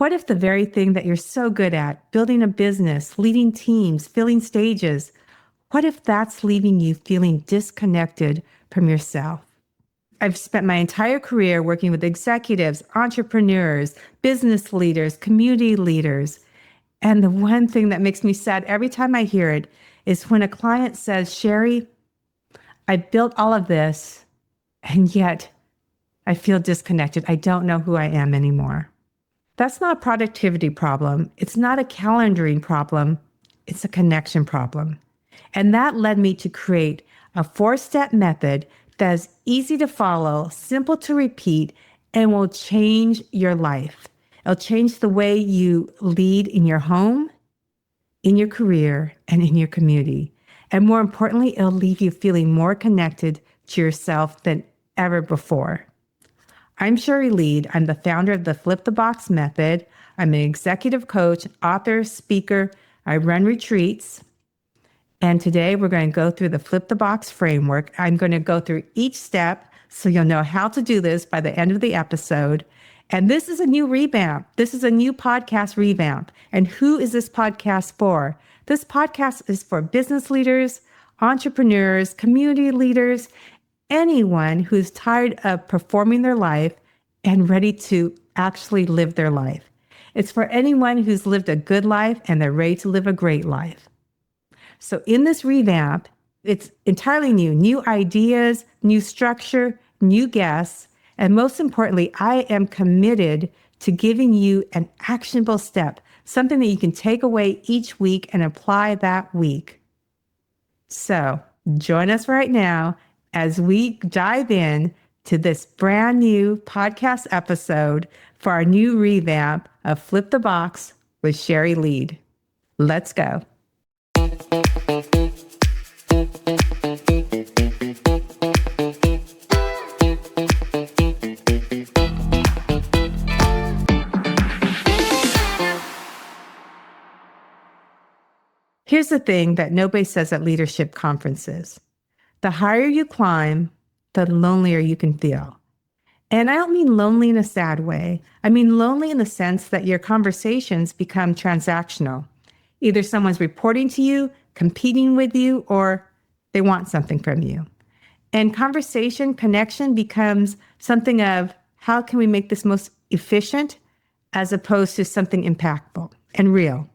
What if the very thing that you're so good at, building a business, leading teams, filling stages, what if that's leaving you feeling disconnected from yourself? I've spent my entire career working with executives, entrepreneurs, business leaders, community leaders. And the one thing that makes me sad every time I hear it is when a client says, Shari, I built all of this, and yet I feel disconnected. I don't know who I am anymore. That's not a productivity problem. It's not a calendaring problem. It's a connection problem. And that led me to create a 4-step method that is easy to follow, simple to repeat, and will change your life. It'll change the way you lead in your home, in your career, and in your community. And more importantly, it'll leave you feeling more connected to yourself than ever before. I'm Shari Leid. I'm the founder of the Flip the Box Method. I'm an executive coach, author, speaker. I run retreats. And today we're going to go through the Flip the Box framework. I'm going to go through each step so you'll know how to do this by the end of the episode. And this is a new revamp. This is a new podcast revamp. And who is this podcast for? This podcast is for business leaders, entrepreneurs, community leaders, anyone who's tired of performing their life and ready to actually live their life. It's for anyone who's lived a good life and they're ready to live a great life. So in this revamp, it's entirely new ideas, new structure, new guests, and most importantly, I am committed to giving you an actionable step, something that you can take away each week and apply that week. So join us right now as we dive in to this brand new podcast episode for our new revamp of Flip the Box with Shari Leid. Let's go. Here's the thing that nobody says at leadership conferences. The higher you climb, the lonelier you can feel. And I don't mean lonely in a sad way. I mean lonely in the sense that your conversations become transactional. Either someone's reporting to you, competing with you, or they want something from you. And conversation, connection becomes something of how can we make this most efficient as opposed to something impactful and real.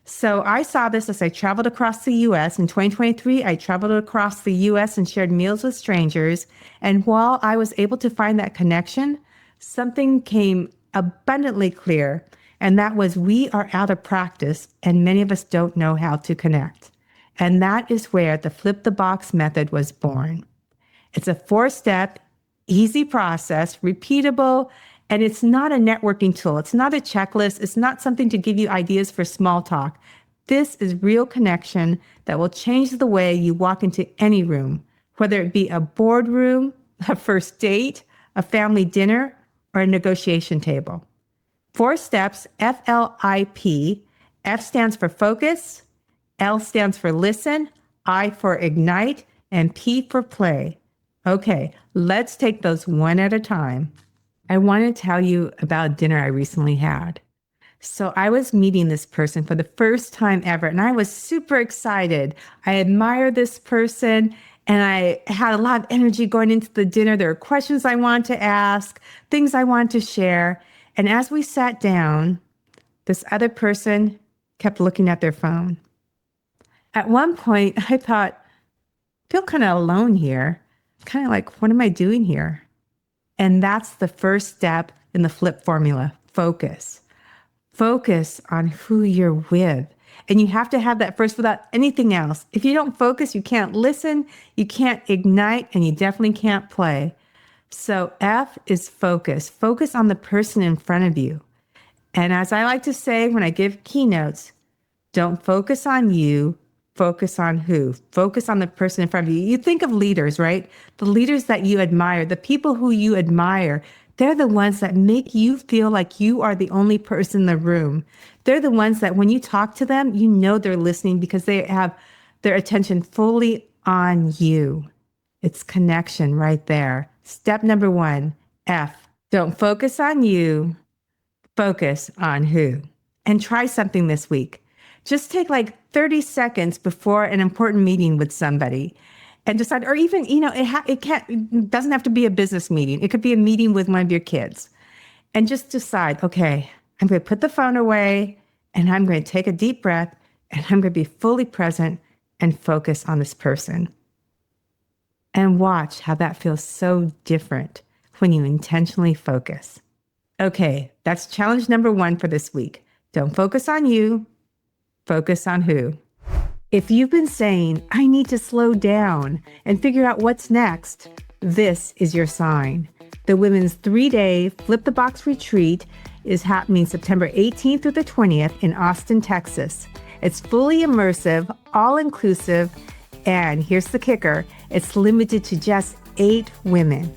So I saw this as I traveled across the U.S. In 2023, I traveled across the U.S. and shared meals with strangers. And while I was able to find that connection, something came abundantly clear. And that was we are out of practice and many of us don't know how to connect. And that is where the Flip the Box method was born. It's a 4-step, easy process, repeatable, and it's not a networking tool. It's not a checklist. It's not something to give you ideas for small talk. This is real connection that will change the way you walk into any room, whether it be a boardroom, a first date, a family dinner, or a negotiation table. 4 steps, FLIP. F stands for focus, L stands for listen, I for ignite, and P for play. Okay, let's take those one at a time. I want to tell you about a dinner I recently had. So I was meeting this person for the first time ever, and I was super excited. I admire this person, and I had a lot of energy going into the dinner. There were questions I wanted to ask, things I wanted to share. And as we sat down, this other person kept looking at their phone. At one point, I thought, I feel kind of alone here. Kind of like, what am I doing here? And that's the first step in the FLIP formula, focus. Focus on who you're with. And you have to have that first without anything else. If you don't focus, you can't listen, you can't ignite, and you definitely can't play. So F is focus. Focus on the person in front of you. And as I like to say when I give keynotes, don't focus on you, focus on who? Focus on the person in front of you. You think of leaders, right? The leaders that you admire, the people who you admire, they're the ones that make you feel like you are the only person in the room. They're the ones that when you talk to them, you know they're listening because they have their attention fully on you. It's connection right there. Step number 1, F. Don't focus on you. Focus on who. And try something this week. Just take like 30 seconds before an important meeting with somebody and decide, or even, it doesn't have to be a business meeting. It could be a meeting with one of your kids. And just decide, okay, I'm going to put the phone away and I'm going to take a deep breath and I'm going to be fully present and focus on this person. And watch how that feels so different when you intentionally focus. Okay, that's challenge number 1 for this week. Don't focus on you, focus on who. If you've been saying, I need to slow down and figure out what's next, this is your sign. The Women's 3-day Flip the Box Retreat is happening September 18th through the 20th in Austin, Texas. It's fully immersive, all-inclusive, and here's the kicker, it's limited to just 8 women.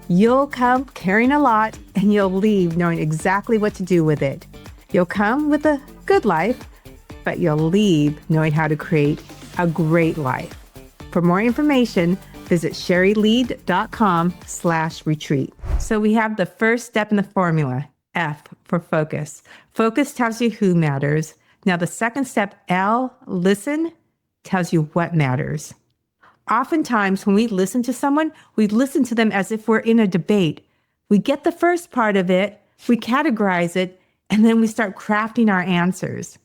You'll come carrying a lot, and you'll leave knowing exactly what to do with it. You'll come with a good life, but you'll leave knowing how to create a great life. For more information, visit sharileid.com/retreat. So we have the first step in the formula, F for focus. Focus tells you who matters. Now the second step, L, listen, tells you what matters. Oftentimes when we listen to someone, we listen to them as if we're in a debate. We get the first part of it, we categorize it, and then we start crafting our answers.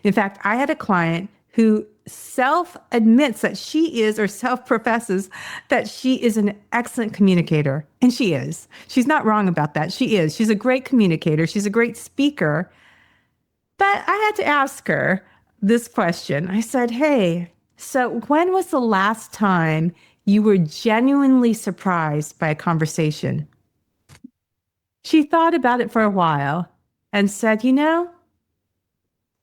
In fact, I had a client who self-admits that she is, or self-professes that she is an excellent communicator. And she is. She's not wrong about that. She is. She's a great communicator. She's a great speaker. But I had to ask her this question. I said, hey, so when was the last time you were genuinely surprised by a conversation? She thought about it for a while and said,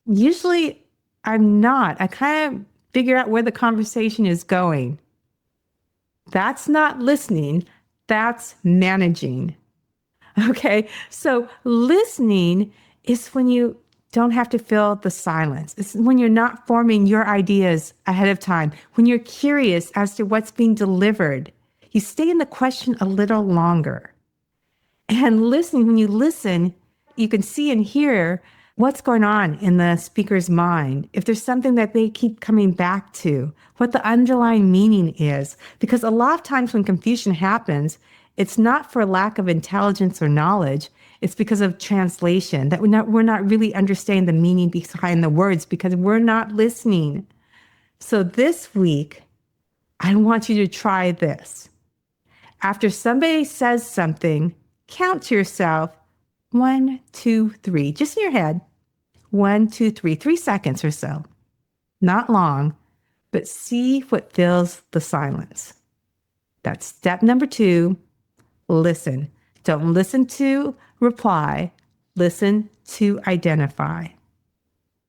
usually I'm not. I kind of figure out where the conversation is going. That's not listening. That's managing. Okay. So listening is when you don't have to fill the silence. It's when you're not forming your ideas ahead of time, when you're curious as to what's being delivered. You stay in the question a little longer. And listening, when you listen, you can see and hear what's going on in the speaker's mind, if there's something that they keep coming back to, what the underlying meaning is. Because a lot of times when confusion happens, it's not for lack of intelligence or knowledge. It's because of translation, that we're not really understanding the meaning behind the words because we're not listening. So this week, I want you to try this. After somebody says something, count to yourself, 1, 2, 3, just in your head. 1, 2, 3, 3 seconds or so. Not long, but see what fills the silence. That's step number 2. Listen. Don't listen to reply. Listen to identify.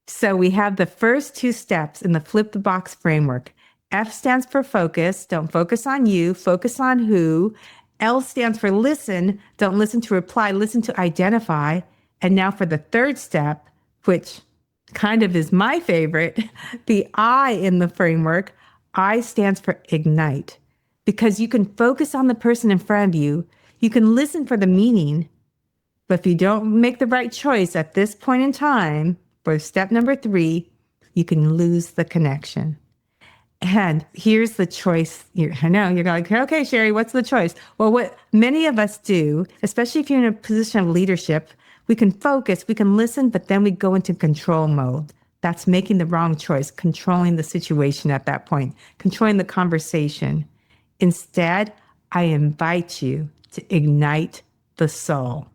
So we have the first 2 steps in the Flip the Box framework. F stands for focus. Don't focus on you. Focus on who. L stands for listen. Don't listen to reply. Listen to identify. And now for the third step, which kind of is my favorite, the I in the framework, I stands for ignite. Because you can focus on the person in front of you. You can listen for the meaning. But if you don't make the right choice at this point in time, for step number 3, you can lose the connection. And here's the choice. I know you're like, okay, Shari, what's the choice? Well, what many of us do, especially if you're in a position of leadership, we can focus, we can listen, but then we go into control mode. That's making the wrong choice, controlling the situation at that point, controlling the conversation. Instead, I invite you to ignite the soul.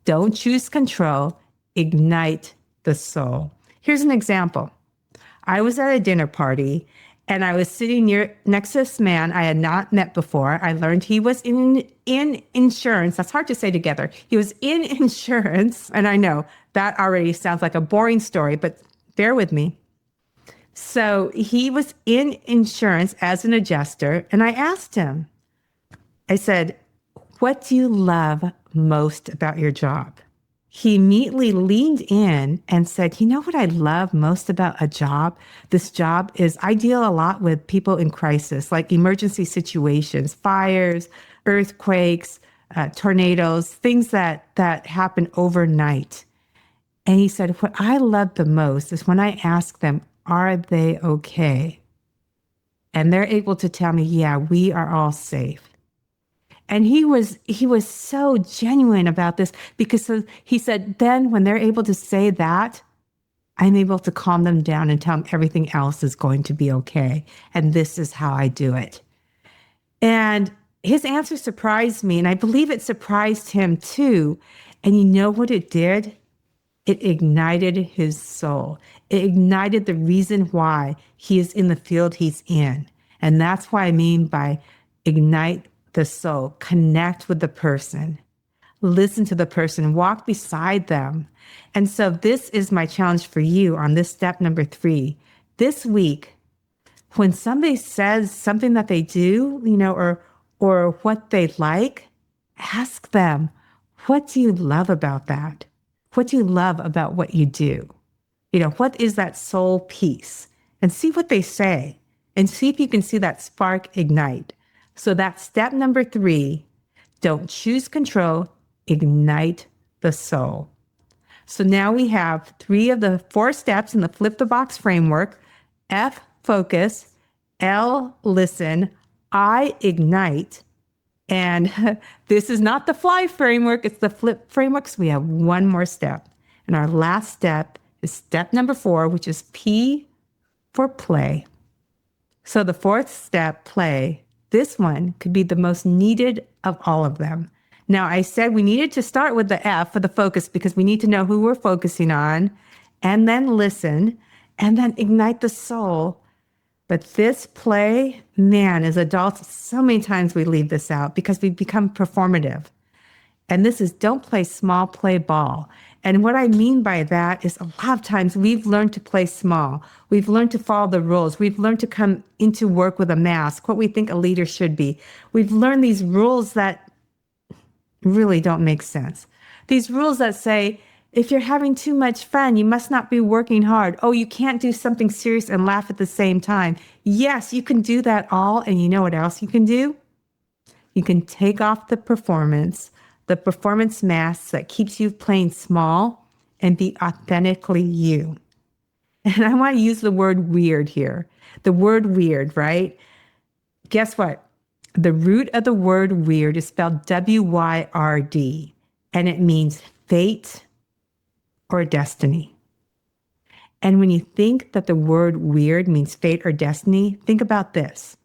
Don't choose control, ignite the soul. Here's an example. I was at a dinner party and I was sitting next to this man I had not met before. I learned he was in insurance. That's hard to say together. He was in insurance. And I know that already sounds like a boring story, but bear with me. So he was in insurance as an adjuster. And I asked him, I said, what do you love most about your job? He immediately leaned in and said, you know what I love most about a job? This job is I deal a lot with people in crisis, like emergency situations, fires, earthquakes, tornadoes, things that happen overnight. And he said, what I love the most is when I ask them, are they okay? And they're able to tell me, yeah, we are all safe. And he was so genuine about this because he said, then when they're able to say that, I'm able to calm them down and tell them everything else is going to be okay. And this is how I do it. And his answer surprised me, and I believe it surprised him too. And you know what it did? It ignited his soul. It ignited the reason why he is in the field he's in. And that's what I mean by ignite the soul. Connect with the person. Listen to the person. Walk beside them. And so this is my challenge for you on this step number 3. This week, when somebody says something that they do, or what they like, ask them, what do you love about that? What do you love about what you do? What is that soul piece? And see what they say and see if you can see that spark ignite. So that's step number 3. Don't choose control, ignite the soul. So now we have 3 of the 4 steps in the Flip the Box framework. F, focus. L, listen. I, ignite. And this is not the fly framework, it's the flip framework. So we have one more step. And our last step is step number 4, which is P for play. So the 4th step, play, this one could be the most needed of all of them. Now, I said we needed to start with the F for the focus because we need to know who we're focusing on, and then listen, and then ignite the soul. But this play, man, as adults, so many times we leave this out because we become performative. And this is don't play small, play ball. And what I mean by that is a lot of times we've learned to play small. We've learned to follow the rules. We've learned to come into work with a mask, what we think a leader should be. We've learned these rules that really don't make sense. These rules that say, if you're having too much fun, you must not be working hard. Oh, you can't do something serious and laugh at the same time. Yes, you can do that all. And you know what else you can do? You can take off the performance mask that keeps you playing small, and be authentically you. And I want to use the word weird here. The word weird, right? Guess what? The root of the word weird is spelled W-Y-R-D, and it means fate or destiny. And when you think that the word weird means fate or destiny, think about this.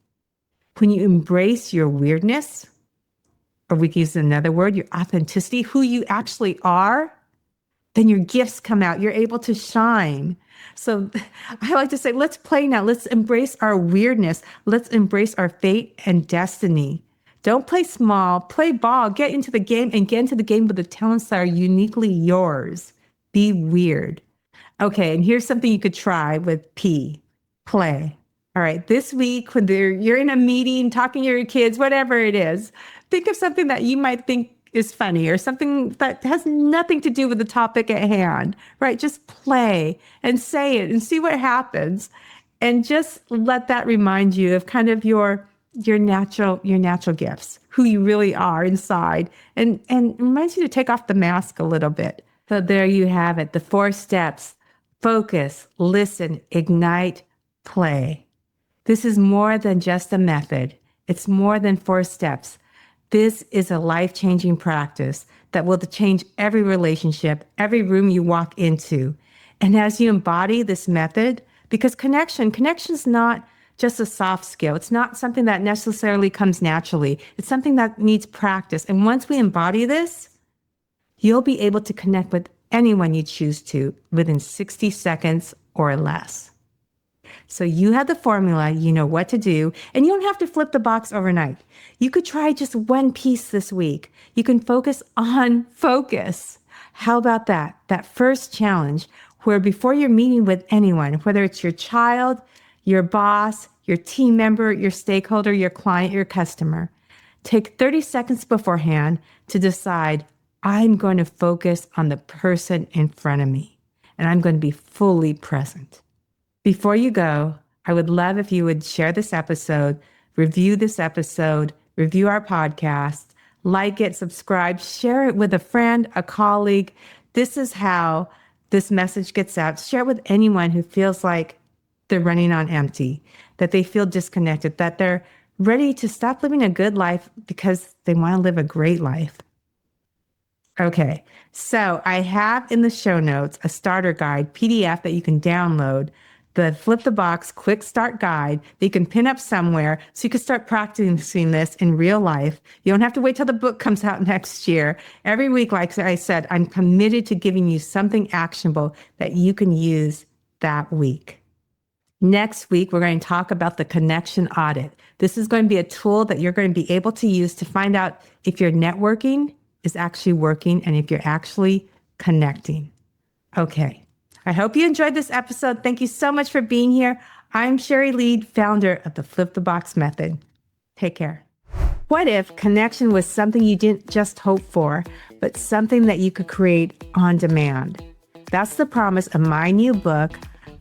When you embrace your weirdness, or we can use another word, your authenticity, who you actually are, then your gifts come out. You're able to shine. So I like to say, let's play now. Let's embrace our weirdness. Let's embrace our fate and destiny. Don't play small, play ball, get into the game, and get into the game with the talents that are uniquely yours. Be weird. Okay, and here's something you could try with P, play. All right, this week when you're in a meeting, talking to your kids, whatever it is, think of something that you might think is funny or something that has nothing to do with the topic at hand, right? Just play and say it and see what happens. And just let that remind you of kind of your natural gifts, who you really are inside, and reminds you to take off the mask a little bit. So there you have it, the 4 steps: focus, listen, ignite, play. This is more than just a method. It's more than 4 steps. This is a life-changing practice that will change every relationship, every room you walk into. And as you embody this method, because connection is not just a soft skill. It's not something that necessarily comes naturally. It's something that needs practice. And once we embody this, you'll be able to connect with anyone you choose to within 60 seconds or less. So you have the formula, you know what to do, and you don't have to flip the box overnight. You could try just one piece this week. You can focus on focus. How about that? That first challenge where before you're meeting with anyone, whether it's your child, your boss, your team member, your stakeholder, your client, your customer, take 30 seconds beforehand to decide, I'm going to focus on the person in front of me, and I'm going to be fully present. Before you go, I would love if you would share this episode, review our podcast, Like it, subscribe, share it with a friend, a colleague. This is how this message gets out. Share it with anyone who feels like they're running on empty, that they feel disconnected, that they're ready to stop living a good life because they want to live a great life. Okay, so I have in the show notes a starter guide PDF that you can download, the Flip the Box Quick Start Guide that you can pin up somewhere so you can start practicing this in real life. You don't have to wait till the book comes out next year. Every week, like I said, I'm committed to giving you something actionable that you can use that week. Next week, we're going to talk about the connection audit. This is going to be a tool that you're going to be able to use to find out if your networking is actually working and if you're actually connecting. Okay. I hope you enjoyed this episode. Thank you so much for being here. I'm Shari Leid, founder of the Flip the Box Method. Take care. What if connection was something you didn't just hope for, but something that you could create on demand? That's the promise of my new book,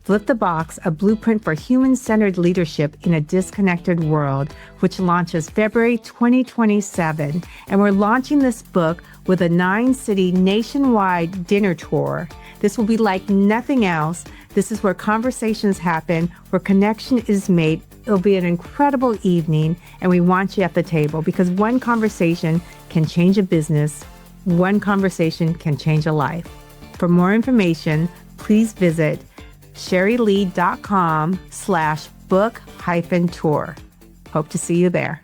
Flip the Box, a blueprint for human-centered leadership in a disconnected world, which launches February 2027. And we're launching this book with a 9-city nationwide dinner tour. This will be like nothing else. This is where conversations happen, where connection is made. It'll be an incredible evening, and we want you at the table because one conversation can change a business. One conversation can change a life. For more information, please visit sharileid.com/book-tour. Hope to see you there.